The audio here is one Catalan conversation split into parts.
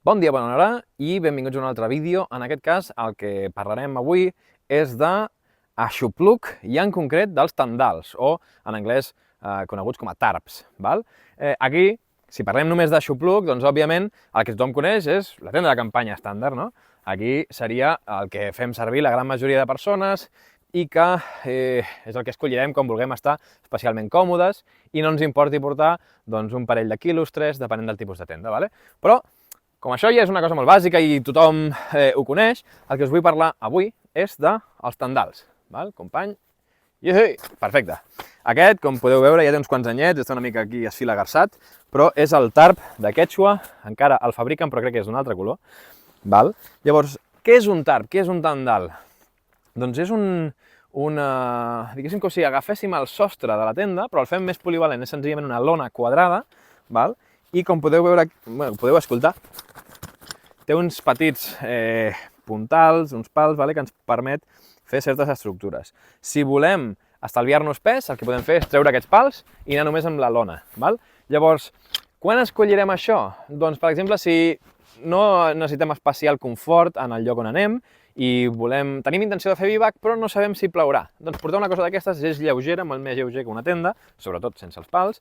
Bon dia, bona hora i benvinguts a un altre vídeo. En aquest cas, el que parlarem avui és d'aixopluc i en concret dels tendals, o en anglès coneguts com a tarps. Val? Aquí, si parlem només d'aixopluc, doncs òbviament el que tothom coneix és la tenda de campanya estàndard, no? Aquí seria el que fem servir la gran majoria de persones i que és el que escollirem quan vulguem estar especialment còmodes i no ens importi portar doncs, un parell de quilos, 3, depenent del tipus de tenda. Vale? Però com això ja és una cosa molt bàsica i tothom ho coneix, el que us vull parlar avui és dels tendals. Val? Company? Perfecte. Aquest, com podeu veure, ja té uns quants anyets, està una mica aquí esfilagarçat, però és el tarp de Quechua, encara el fabriquen, però crec que és d'un altre color. Val? Llavors, què és un tarp? Què és un tendal? Doncs és diguéssim com si agaféssim el sostre de la tenda, però el fem més polivalent, és senzillament una lona quadrada, val? I com podeu veure, bueno, podeu escoltar, té uns petits puntals, uns pals, vale, que ens permet fer certes estructures. Si volem estalviar-nos pes, el que podem fer és treure aquests pals i anar només amb la lona. Val? Llavors, quan escollirem això? Doncs, per exemple, si no necessitem especial confort en el lloc on anem i tenim intenció de fer bivac, però no sabem si plourà. Doncs portar una cosa d'aquestes és lleugera, molt més lleuger que una tenda, sobretot sense els pals,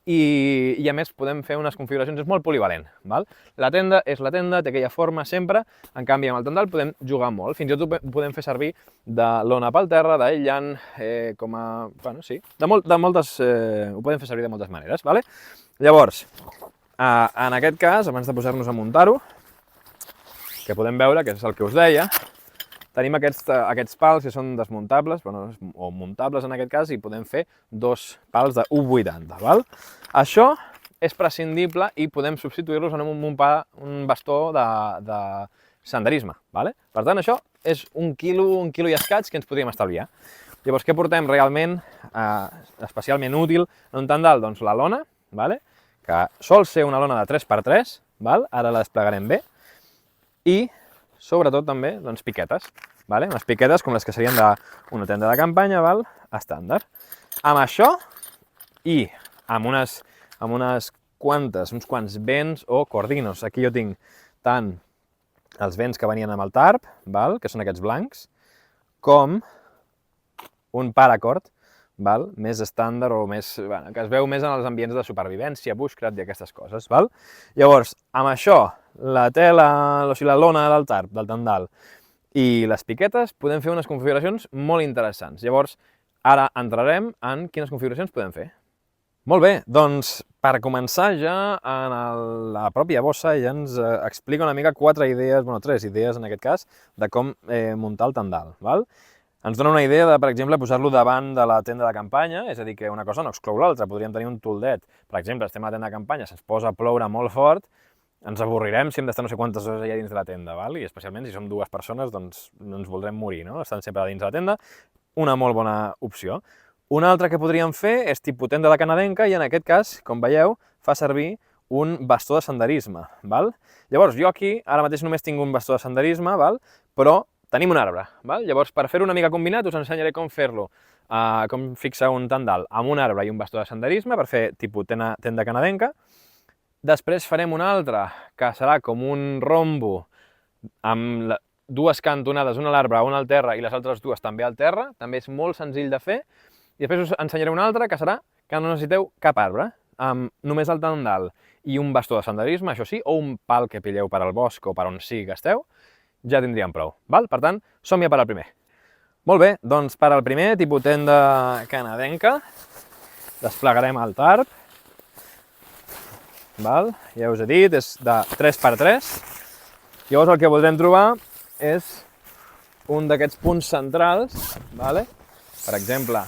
i a més podem fer unes configuracions, és molt polivalent. Val? La tenda és la tenda, té aquella forma sempre, en canvi amb el tendal podem jugar molt, fins i tot ho podem fer servir de lona pel terra, d'aïllant, com a... bueno, sí, ho podem fer servir de moltes maneres. Vale? Llavors, en aquest cas, abans de posar-nos a muntar-ho, que podem veure, que és el que us deia, tenim aquests pals que són desmuntables, o muntables en aquest cas, i podem fer dos pals de 1,80. Val? Això és prescindible i podem substituir-los en un bastó de senderisme. Vale? Per tant, això és un quilo i escaig que ens podríem estalviar. Llavors, què portem realment especialment útil en un tendal? Doncs la lona, vale? Que sol ser una lona de 3x3, val? Ara la desplegarem bé, i sobretot també doncs, piquetes, vale? Unes piquetes com les que serien d'una tenda de campanya, val? Estàndard. Amb això i amb uns quants vents o cordinos. Aquí jo tinc tant els vents que venien amb el tarp, val? Que són aquests blancs, com un paracord, val? Més estàndard o més, bueno, que es veu més en els ambients de supervivència, bushcraft i aquestes coses. Val? Llavors, amb això, la tela, o sigui, la lona del tarp, del tendal, i les piquetes, podem fer unes configuracions molt interessants. Llavors, ara entrarem en quines configuracions podem fer. Molt bé, doncs per començar ja en la pròpia bossa ja ens explica una mica 4 idees, bueno, 3 idees en aquest cas, de com muntar el tendal. Val? Ens dona una idea de, per exemple, posar-lo davant de la tenda de campanya, és a dir, que una cosa no exclou l'altra, podríem tenir un toldet. Per exemple, estem a la tenda de campanya, se'ns posa a ploure molt fort, ens avorrirem si hem d'estar no sé quantes hores allà dins de la tenda, val? I especialment si som 2 persones, doncs no ens voldrem morir, no? Estan sempre dins de la tenda, una molt bona opció. Una altra que podríem fer és tipus tenda de canadenca i en aquest cas, com veieu, fa servir un bastó de senderisme, val? Llavors, jo aquí ara mateix només tinc un bastó de senderisme, val? Però tenim un arbre, val? Llavors, per fer-ho una mica combinat, us ensenyaré com fer-lo, com fixar un tendal amb un arbre i un bastó de senderisme per fer tipus tenda canadenca. Després farem un altre, que serà com un rombo amb dues cantonades, una a l'arbre, una al terra i les altres dues també al terra. També és molt senzill de fer. I després us ensenyaré un altre, que serà que no necessiteu cap arbre, amb només el tendal i un bastó de senderisme, això sí, o un pal que pilleu per al bosc o per on sigui que esteu, ja tindríem prou. Val? Per tant, som-hi per al primer. Molt bé, doncs per al primer, tipus tenda canadenca, desplegarem el tarp. Val? Ja us he dit, és de 3x3. Llavors el que voldrem trobar és un d'aquests punts centrals. Vale? Per exemple,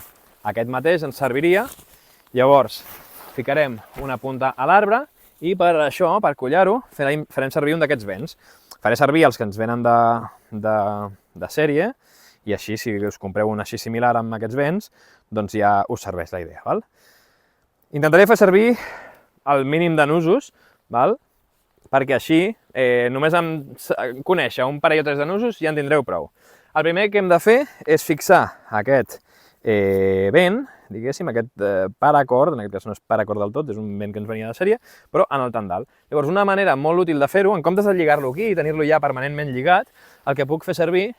aquest mateix ens serviria. Llavors ficarem una punta a l'arbre i per això, per collar-ho, farem servir un d'aquests vents. Faré servir els que ens venen de sèrie i així, si us compreu un així similar amb aquests vents, doncs ja us serveix la idea. Val? Intentaré fer servir el mínim de nusos, val? Perquè així, només amb conèixer un parell o 3 de nusos ja en tindreu prou. El primer que hem de fer és fixar aquest vent, diguéssim, aquest paracord, en aquest cas no és paracord del tot, és un vent que ens venia de sèrie, però en el tendal. Llavors, una manera molt útil de fer-ho, en comptes de lligar-lo aquí i tenir-lo ja permanentment lligat, el que puc fer servir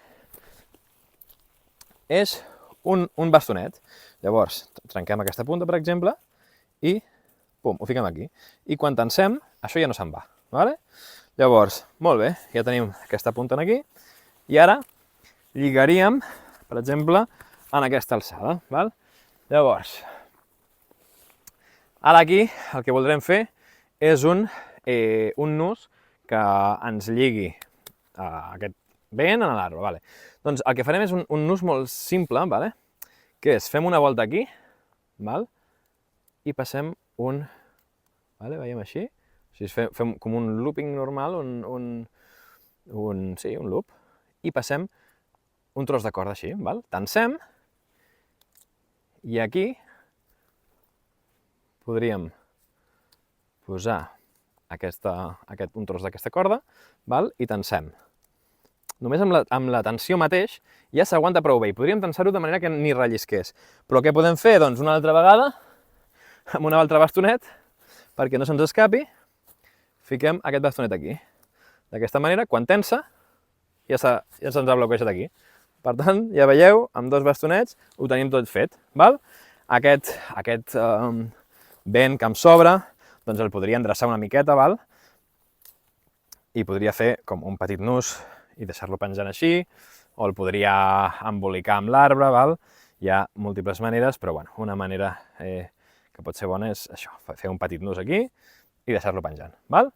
és un bastonet. Llavors, trenquem aquesta punta, per exemple, i pum, ho fiquem aquí. I quan tensem, això ja no se'n va. Vale? Llavors, molt bé, ja tenim aquesta punta aquí, i ara lligaríem, per exemple, en aquesta alçada. Val? Llavors, ara aquí el que voldrem fer és un nus que ens lligui a aquest vent en l'arbre. Vale? Doncs el que farem és un nus molt simple, vale? Que és, fem una volta aquí, val? I passem un... Vale? Veiem així? O sigui, fem com un looping normal, sí, un loop, i passem un tros de corda així, val? Tensem, i aquí podríem posar un tros d'aquesta corda, val? I tensem. Només amb la tensió mateix ja s'aguanta prou bé i podríem tensar-ho de manera que ni rellisqués. Però què podem fer? Doncs una altra vegada, amb un altre bastonet, perquè no se'ns escapi, fiquem aquest bastonet aquí. D'aquesta manera, quan tensa, ja se'ns ha bloquejat aquí. Per tant, ja veieu, amb dos bastonets ho tenim tot fet. Val? Aquest vent que em sobra, doncs el podria endreçar una miqueta, val? I podria fer com un petit nus i deixar-lo penjant així, o el podria embolicar amb l'arbre, val? Hi ha múltiples maneres, però bueno, una manera que pot ser bona és això, fer un petit nus aquí i deixar-lo penjant, val?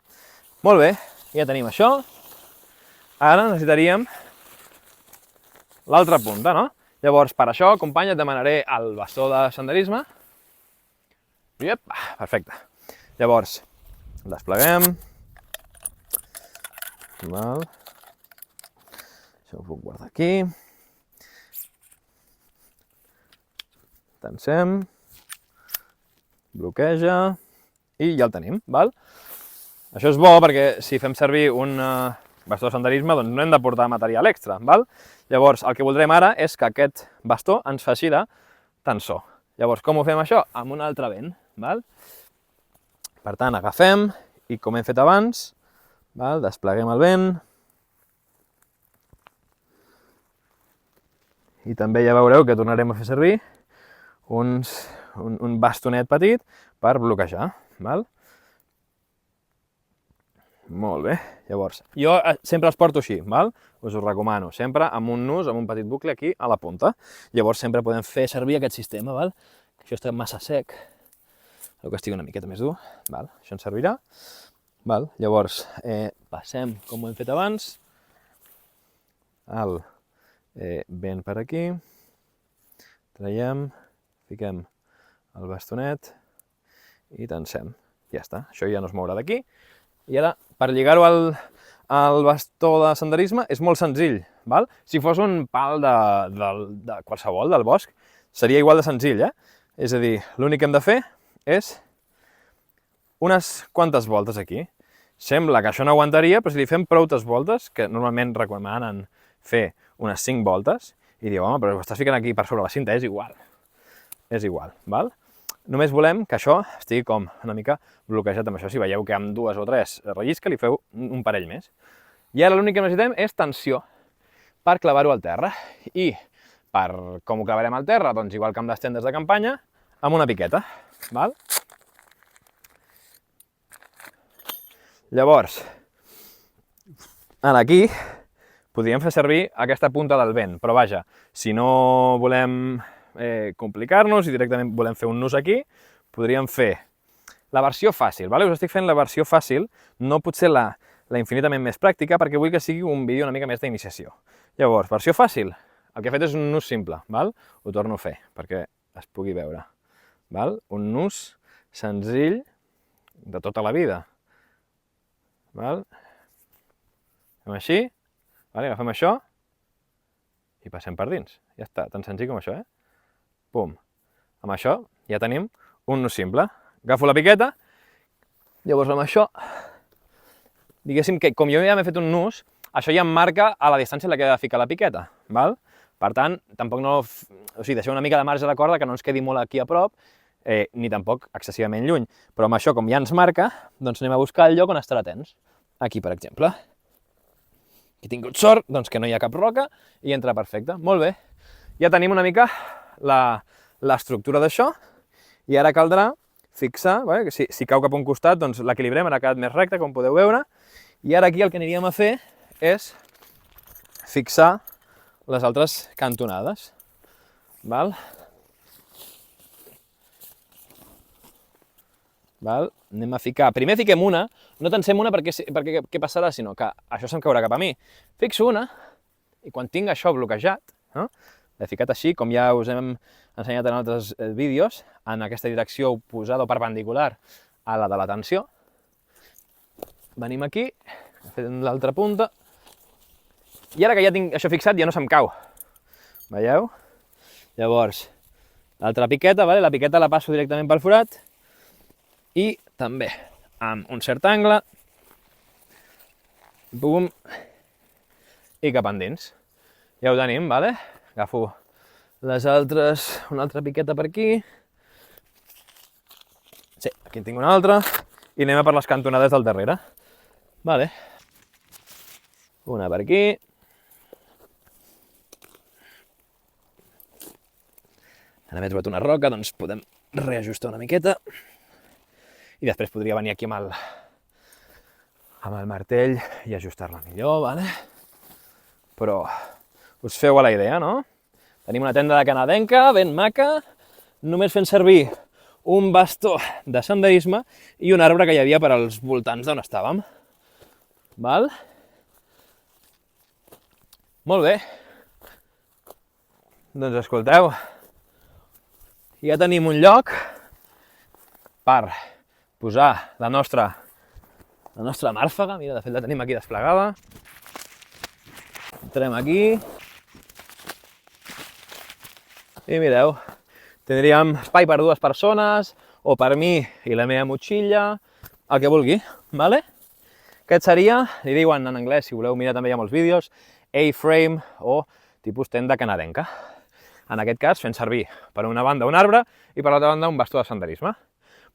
Molt bé, ja tenim això. Ara necessitaríem l'altra punta, no? Llavors, per això, company, et demanaré el bastó de senderisme. Iep, perfecte. Llavors, despleguem. Val. Això ho puc guardar aquí. Tensem. Bloqueja. I ja el tenim, val? Això és bo perquè si fem servir un bastó de senderisme, doncs no hem de portar material extra, val? Llavors, el que voldrem ara és que aquest bastó ens faci de tensor. Llavors, com ho fem això? Amb un altre vent, val? Per tant, agafem i, com hem fet abans, val? Despleguem el vent. I també ja veureu que tornarem a fer servir un bastonet petit per bloquejar, val? Molt bé, llavors, jo sempre els porto així, val? Us ho recomano, sempre amb un nus, amb un petit bucle aquí a la punta. Llavors sempre podem fer servir aquest sistema, val? Això està massa sec, el que estigui una miqueta més dur, val? Això ens servirà. Val? Llavors, passem, com ho hem fet abans, el vent per aquí, traiem, fiquem el bastonet i tensem. Ja està, això ja no es mourà d'aquí. I ara, per lligar-ho al bastó de senderisme, és molt senzill, val? Si fos un pal de qualsevol, del bosc, seria igual de senzill, És a dir, l'únic que hem de fer és unes quantes voltes aquí. Sembla que això no aguantaria, però si li fem proutes voltes, que normalment recomanen fer unes 5 voltes, i diu, home, però ho estàs ficant aquí per sobre la cinta, és igual. És igual, val? Només volem que això estigui com una mica bloquejat amb això. Si veieu que amb 2 o 3 rellisca, li feu un parell més. I ara l'únic que necessitem és tensió per clavar-ho al terra. I com ho clavarem al terra? Doncs igual que amb les tendes de campanya, amb una piqueta. Val? Llavors, aquí podríem fer servir aquesta punta del vent, però vaja, si no volem complicar-nos i directament volem fer un nus aquí, podríem fer la versió fàcil, vale? Us estic fent la versió fàcil, no potser la infinitament més pràctica, perquè vull que sigui un vídeo una mica més d'iniciació. Llavors, versió fàcil, el que he fet és un nus simple, val? Ho torno a fer, perquè es pugui veure. Val? Un nus senzill de tota la vida. Val? Fem així, vale? Agafem això i passem per dins. Ja està, tan senzill com això, Pum. Amb això ja tenim un nus simple. Agafo la piqueta, llavors amb això, diguéssim que com jo ja m'he fet un nus, això ja em marca a la distància en la que he de ficar la piqueta, val? Per tant, tampoc no... O sigui, deixeu una mica de marge de corda que no ens quedi molt aquí a prop, ni tampoc excessivament lluny. Però amb això, com ja ens marca, doncs anem a buscar el lloc on estarà tens. Aquí, per exemple. He tingut sort, doncs que no hi ha cap roca i entra perfecte. Molt bé. Ja tenim una mica l'estructura d'això i ara caldrà fixar, que si cau cap a un costat, doncs l'equilibrem, ara ha quedat més recte, com podeu veure, i ara aquí el que aniríem a fer és fixar les altres cantonades. Val? Anem a ficar... Primer fiquem una, no tencem una perquè què passarà, sinó que això se'm caurà cap a mi. Fixo una, i quan tinc això bloquejat, l'he ficat així, com ja us hem ensenyat en altres vídeos, en aquesta direcció oposada o perpendicular a la de la tensió. Venim aquí, fem l'altra punta, i ara que ja tinc això fixat ja no se'm cau. Veieu? Llavors, l'altra piqueta, la piqueta la passo directament pel forat, i també amb un cert angle, bum, i cap endins. Ja ho tenim, agafo les altres, una altra piqueta per aquí, sí, aquí en tinc una altra, i anem a per les cantonades del darrere. Una per aquí, ara m'he trobat una roca, doncs podem reajustar una miqueta, i després podria venir aquí amb el martell i ajustar-la millor, però us feu a la idea, no? Tenim una tenda de canadenca, ben maca, només fent servir un bastó de senderisme i un arbre que hi havia per als voltants d'on estàvem. Val? Molt bé. Doncs escolteu, ja tenim un lloc per posar la nostra màrfega. Mira, de fet la tenim aquí desplegada. Entrem aquí. I mireu, tindríem espai per 2 persones, o per mi i la meva motxilla, el que vulgui, Aquest seria, li diuen en anglès, si voleu mirar també hi ha molts vídeos, A-frame o tipus tenda canadenca. En aquest cas, fent servir per una banda un arbre i per l'altra banda un bastó de senderisme.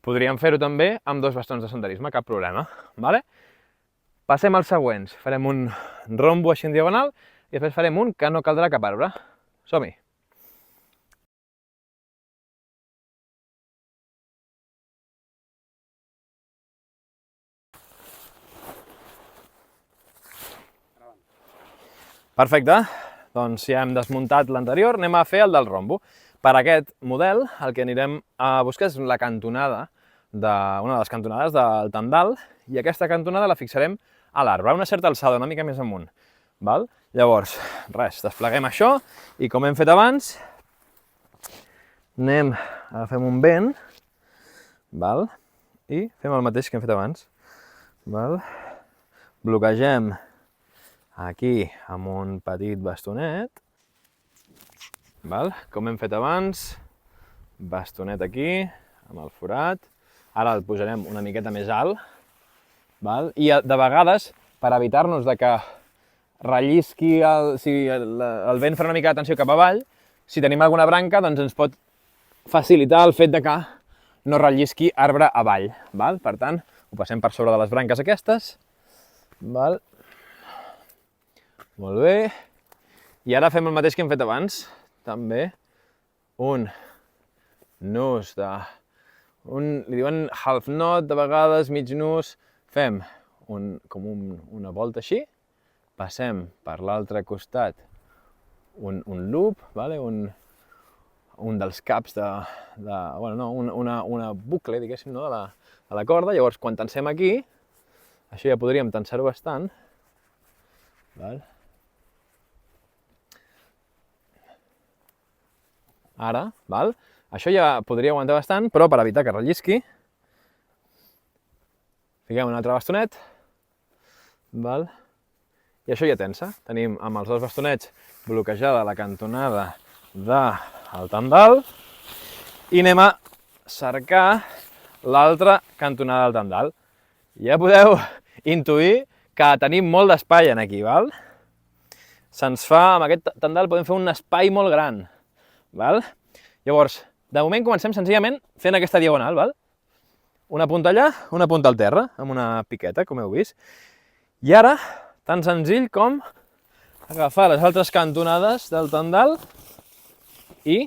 Podríem fer-ho també amb 2 bastons de senderisme, cap problema. Passem als següents. Farem un rombo així en diagonal i després farem un que no caldrà cap arbre. Som-hi! Perfecte, doncs ja hem desmuntat l'anterior, anem a fer el del rombo. Per aquest model el que anirem a buscar és la cantonada, una de les cantonades del tendal, i aquesta cantonada la fixarem a l'arbre, a una certa alçada, una mica més amunt. Llavors, res, despleguem això i com hem fet abans, agafem un vent i fem el mateix que hem fet abans. Bloquegem aquí amb un petit bastonet, com hem fet abans, bastonet aquí, amb el forat, ara el posarem una miqueta més alt, i de vegades, per evitar-nos que rellisqui, el vent farà una mica d'atenció cap avall, si tenim alguna branca, doncs ens pot facilitar el fet que no rellisqui arbre avall. Per tant, ho passem per sobre de les branques aquestes, molt bé, i ara fem el mateix que hem fet abans, també un nus li diuen half knot de vegades, mig nus, fem com una volta així, passem per l'altre costat un loop, un dels caps una bucle, diguéssim, de la corda, llavors quan tensem aquí, això ja podríem tensar-ho bastant, ara, això ja podria aguantar bastant, però per evitar que rellisqui, fiquem un altre bastonet, i això ja tensa. Tenim amb els 2 bastonets bloquejada la cantonada del tendal i anem a cercar l'altra cantonada del tendal. Ja podeu intuir que tenim molt d'espai aquí, se'ns fa, amb aquest tendal podem fer un espai molt gran. Val? Llavors, de moment comencem senzillament fent aquesta diagonal. Val? Una punta allà, una punta al terra, amb una piqueta, com heu vist. I ara, tan senzill com agafar les altres cantonades del tendal i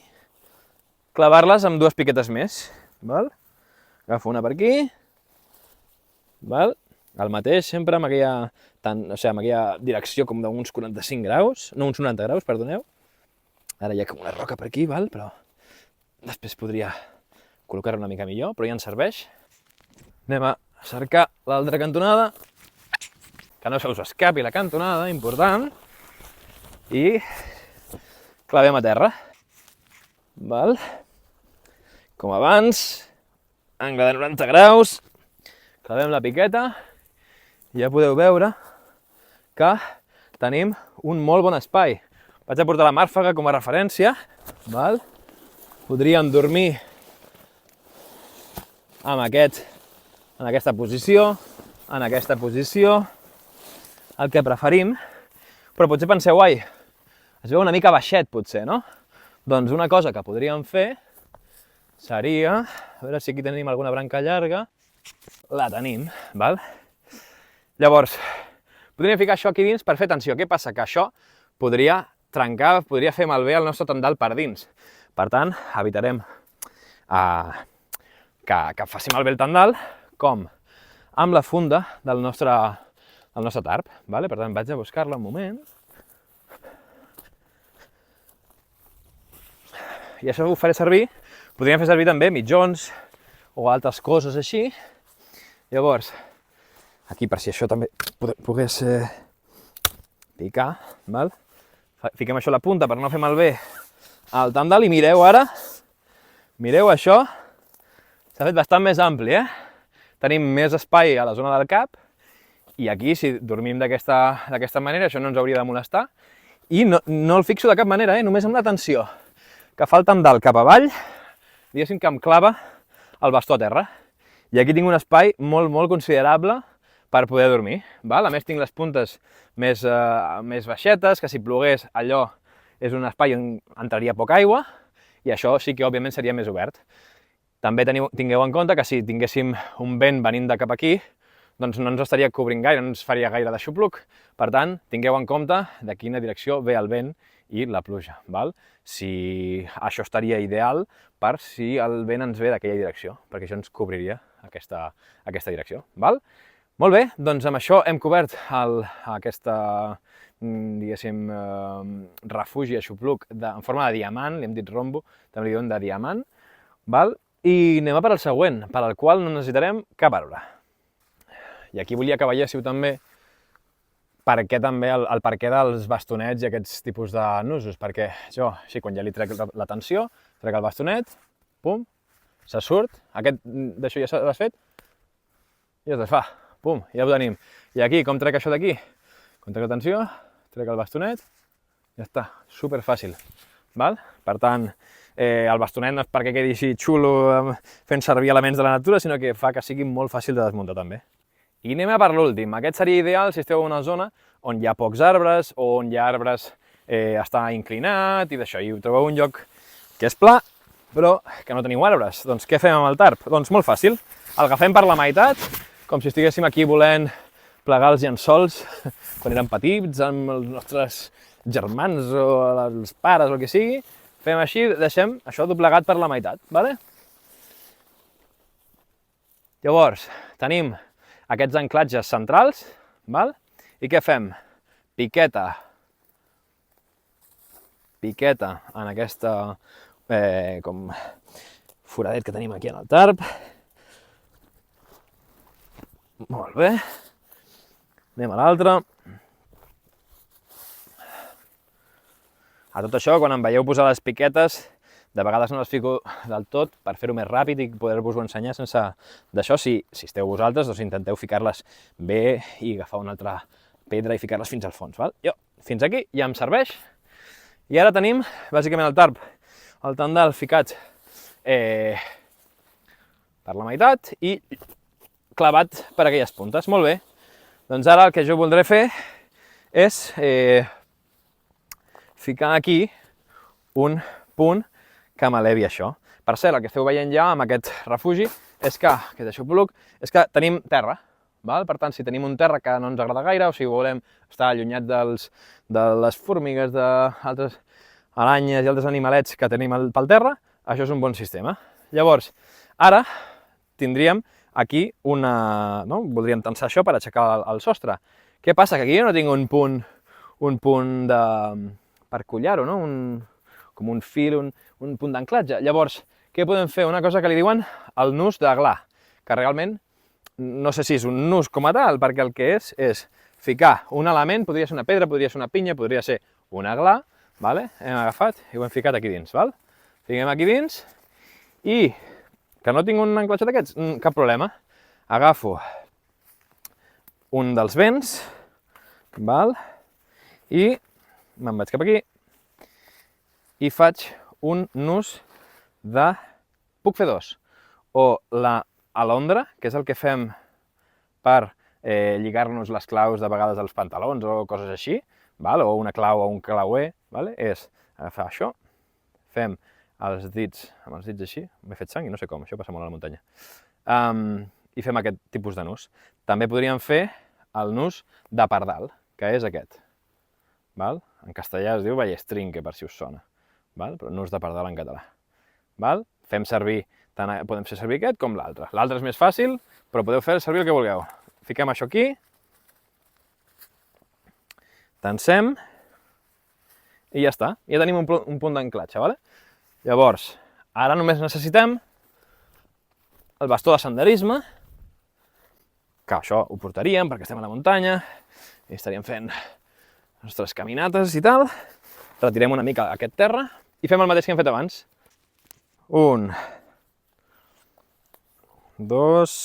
clavar-les amb dues piquetes més. Val? Agafo una per aquí, val? El mateix, sempre amb aquella direcció com d'uns 45 graus, no, uns 90 graus, perdoneu. Ara hi ha com una roca per aquí, val? Però després podria col·locar-ho una mica millor, però ja ens serveix. Anem a cercar l'altra cantonada, que no se us escapi la cantonada, important, i clavem a terra. Val? Com abans, angle de 90 graus, clavem la piqueta i ja podeu veure que tenim un molt bon espai. Vaig a portar la màrfega com a referència. Val? Podríem dormir en aquesta posició, el que preferim, però potser penseu, ai, es veu una mica baixet potser, no? Doncs una cosa que podríem fer seria, a veure si aquí tenim alguna branca llarga, la tenim, val? Llavors, podríem ficar això aquí dins per fer tensió. Què passa? Que això podria trencar, podria fer malbé el nostre tendal per dins. Per tant, evitarem que faci malbé el tendal, com amb la funda del nostre tarp. Vale? Per tant, vaig a buscar-la un moment. I això ho faré servir, podríem fer servir també mitjons o altres coses així. Llavors, aquí per si això també pogués picar, val? Fiquem això a la punta per no fer malbé el tendal i mireu ara, mireu això, s'ha fet bastant més ampli, Tenim més espai a la zona del cap i aquí, si dormim d'aquesta manera, això no ens hauria de molestar i no el fixo de cap manera, només amb la tensió que fa el tendal cap avall, diguéssim que em clava el bastó a terra. I aquí tinc un espai molt, molt considerable per poder dormir. Val? A més, tinc les puntes més baixetes, que si plogués allò és un espai on entraria poca aigua, i això sí que, òbviament, seria més obert. També tingueu en compte que si tinguéssim un vent venint de cap aquí, doncs no ens estaria cobrint gaire, no ens faria gaire de xupluc. Per tant, tingueu en compte de quina direcció ve el vent i la pluja. Val? Si això estaria ideal per si el vent ens ve d'aquella direcció, perquè això ens cobriria aquesta direcció. Val? Molt bé, doncs amb això hem cobert aquesta, diguéssim, refugi aixopluc en forma de diamant, li hem dit rombo, també li diuen de diamant, val? I anem a per al següent, per al qual no necessitarem cap arbre. I aquí volia que veiéssiu també el perquè dels bastonets i aquests tipus de nusos, perquè jo, així, quan ja li trec la tensió, trec el bastonet, pum, se surt, d'això ja l'has fet, i es desfà, pum, ja ho tenim. I aquí, com trec això d'aquí? Com trec la tensió, trec el bastonet, ja està, superfàcil. Val? Per tant, el bastonet no és perquè quedi així xulo fent servir elements de la natura, sinó que fa que sigui molt fàcil de desmuntar també. I anem a per l'últim. Aquest seria ideal si esteu en una zona on hi ha pocs arbres o on hi ha arbres està inclinat i d'això, i trobeu un lloc que és pla, però que no teniu arbres. Doncs què fem amb el tarp? Doncs molt fàcil. El agafem per la meitat, com si estiguéssim aquí volent plegar els llençols quan érem petits, amb els nostres germans o els pares o el que sigui. Fem així, deixem això doblegat per la meitat. Vale? Llavors, tenim aquests anclatges centrals, val? I què fem? Piqueta en aquesta com foradet que tenim aquí en el tarp. Molt bé. Anem a l'altre. A tot això, quan em veieu posar les piquetes, de vegades no les fico del tot per fer-ho més ràpid i poder-vos-ho ensenyar sense d'això. Si esteu vosaltres, doncs intenteu ficar-les bé i agafar una altra pedra i ficar-les fins al fons. Val? Jo, fins aquí ja em serveix. I ara tenim, bàsicament, el tarp, el tendal ficat per la meitat i clavat per aquelles puntes. Molt bé. Doncs ara el que jo voldré fer és ficar aquí un punt que m'elevi això. Per cert, el que esteu veient ja amb aquest refugi és que, aquest aixopluc, és que tenim terra. Val? Per tant, si tenim un terra que no ens agrada gaire, o si volem estar allunyats de les formigues, d'altres aranyes i altres animalets que tenim pel terra, això és un bon sistema. Llavors, ara tindríem aquí una... No? Voldríem tensar això per aixecar el sostre. Què passa? Que aquí jo no tinc un punt per collar-ho, no? Com un fil, un punt d'anclatge. Llavors, què podem fer? Una cosa que li diuen el nus de gla, que realment no sé si és un nus com a tal, perquè el que és ficar un element, podria ser una pedra, podria ser una pinya, podria ser una gla, vale? Hem agafat i ho hem ficat aquí dins. Val? Fiquem aquí dins i que no tinc un anclatge d'aquests, cap problema. Agafo un dels vents, val? I me'n vaig cap aquí i faig un nus de... Puc fer dos. O la alondra, que és el que fem per lligar-nos les claus de vegades als pantalons o coses així, val? O una clau o un clauer, val? És agafar això, fem els dits, amb els dits així, m'he fet sang i no sé com, això passa molt a la muntanya, i fem aquest tipus de nus. També podríem fer el nus de pardal, que és aquest. Val? En castellà es diu ballestrinque, per si us sona, val? Però nus de pardal en català. Val? Fem servir, podem fer servir aquest com l'altre. L'altre és més fàcil, però podeu fer servir el que vulgueu. Fiquem això aquí, tensem, i ja està. Ja tenim un punt d'anclatge, vale? Llavors, ara només necessitem el bastó de senderisme, que això ho portaríem perquè estem a la muntanya i estaríem fent les nostres caminates i tal. Retirem una mica aquest terra i fem el mateix que hem fet abans. 1, 2,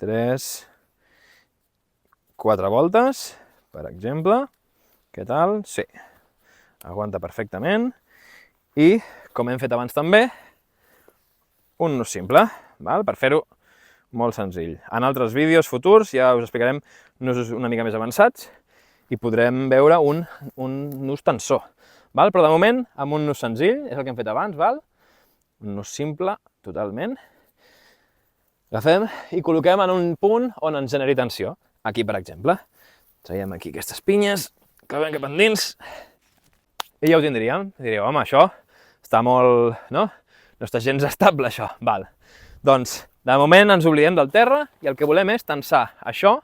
3, 4 voltes, per exemple. Què tal? Sí, aguanta perfectament. I, com hem fet abans també, un nus simple, val? Per fer-ho molt senzill. En altres vídeos futurs ja us explicarem nusos una mica més avançats i podrem veure un nus tensor. Val? Però de moment, amb un nus senzill, és el que hem fet abans, val? Un nus simple, totalment. Agafem i col·loquem en un punt on ens generi tensió. Aquí, per exemple. Traiem aquí aquestes pinyes, clavem cap endins, i ja ho tindríem. Diríeu, home, això està molt... no? No està gens estable, això. Val. Doncs, de moment ens oblidem del terra i el que volem és tensar això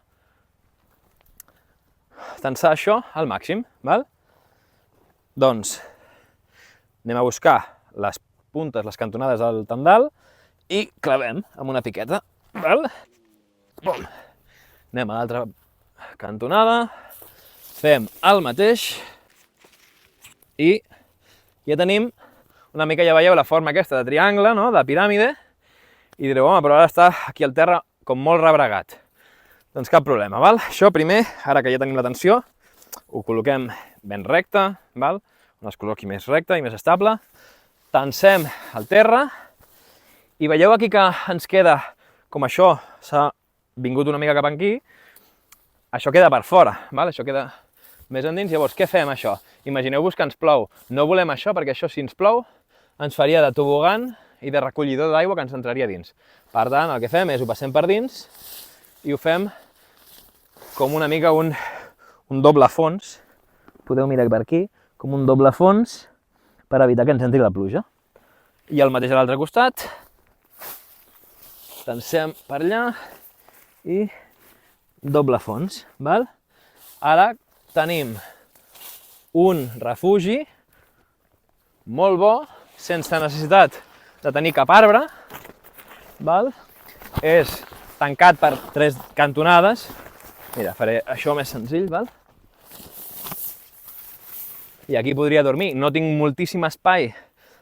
al màxim, val? Doncs, anem a buscar les puntes, les cantonades del tendal i clavem amb una piqueta, val? Bum. Anem a l'altra cantonada, fem el mateix i ja tenim una mica, ja veieu la forma aquesta de triangle, no? De piràmide, i direu, home, però ara està aquí al terra com molt rebregat. Doncs cap problema, val? Això primer, ara que ja tenim la tensió, ho col·loquem ben recte, val? On es col·loqui més recte i més estable. Tensem el terra i veieu aquí que ens queda, com això s'ha vingut una mica cap aquí, això queda per fora, val? Això queda més endins. Llavors, què fem això? Imagineu-vos que ens plou. No volem això perquè això, si ens plou, ens faria de tobogan i de recollidor d'aigua que ens entraria dins. Per tant, el que fem és ho passem per dins i ho fem com una mica un doble fons. Podeu mirar per aquí, com un doble fons per evitar que ens entri la pluja. I el mateix a l'altre costat. Tensem per allà i doble fons, val? Ara tenim un refugi molt bo, sense necessitat de tenir cap arbre, val? És tancat per 3 cantonades. Mira, faré això més senzill, val? I aquí podria dormir. No tinc moltíssim espai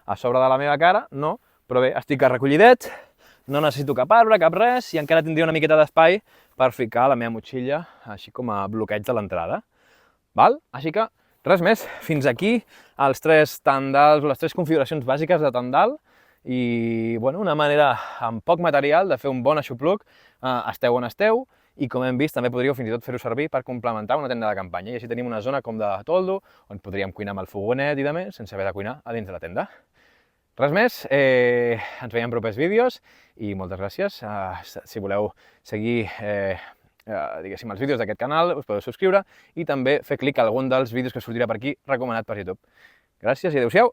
a sobre de la meva cara, no, però bé, estic recollidet, no necessito cap arbre, cap res, i encara tindria una miqueta d'espai per ficar la meva motxilla, així com a bloqueig de l'entrada. Val? Així que, res més. Fins aquí els 3 tendals, les 3 configuracions bàsiques de tendal, i bueno, una manera amb poc material de fer un bon aixopluc. Esteu on esteu, i com hem vist també podríeu fins i tot fer-ho servir per complementar una tenda de campanya i així tenim una zona com de toldo on podríem cuinar amb el fogonet i de més sense haver de cuinar a dins de la tenda. Res més, ens veiem en propers vídeos i moltes gràcies. Si voleu seguir diguéssim, els vídeos d'aquest canal, us podeu subscriure i també fer clic a algun dels vídeos que sortirà per aquí recomanat per YouTube. Gràcies i adeu-siau!